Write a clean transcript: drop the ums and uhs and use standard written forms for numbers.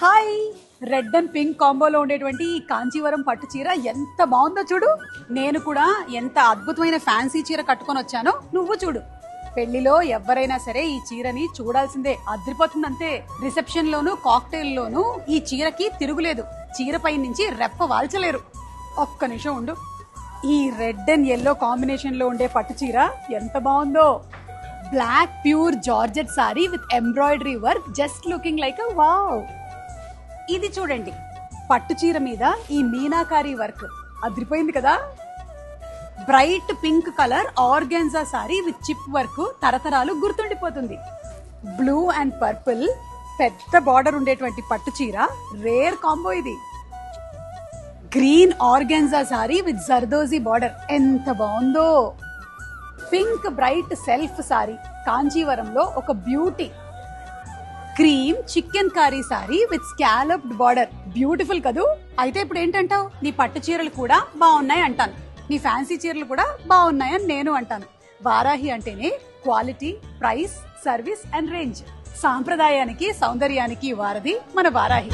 Hi, red and pink కాంబోలో ఉండేటువంటి ఈ కాంచీవరం పట్టు చీర ఎంత బాగుందో చూడు. నేను కూడా ఎంత అద్భుతమైన ఫ్యాన్సీ చీర కట్టుకొని వచ్చానో నువ్వు చూడు. పెళ్లిలో ఎవరైనా సరే ఈ చీరని చూడాల్సిందే, అదిరిపోతుంది అంతే. రిసెప్షన్ లోను కాక్టైల్ లోను ఈ చీరకి తిరుగులేదు. చీర పై నుంచి రెప్ప వాల్చలేరు. ఒక్క నిమిషం ఉండు. ఈ రెడ్ అండ్ ఎల్లో కాంబినేషన్ లో ఉండే పట్టు చీర ఎంత బాగుందో. Black pure georgette saree with embroidery work, just looking like a wow. ఇది చూడండి, పట్టు చీర మీద ఈ మీనాకారి వర్క్ అదిరిపోయింది కదా. Bright pink colour organza saree with chip work తరతరాలు గుర్తుండిపోతుంది. బ్లూ అండ్ పర్పుల్ పెద్ద బార్డర్ ఉండేటువంటి పట్టు చీర, రేర్ కాంబో ఇది. Green organza saree with zardozi border ఎంత బాగుందో. పింక్ బ్రైట్ సెల్ఫ్ సారీ, కాంచీవరంలో ఒక beauty. Cream chikankari saree with scalloped border, beautiful కదూ. అయితే ఇప్పుడు ఏంటంటావు, నీ పట్టు చీరలు కూడా బాగున్నాయి అంటాను, నీ ఫ్యాన్సీ చీరలు కూడా బాగున్నాయని నేను అంటాను. వారాహి అంటేనే quality, price, service and range. సాంప్రదాయానికి సౌందర్యానికి వారధి మన వారాహి.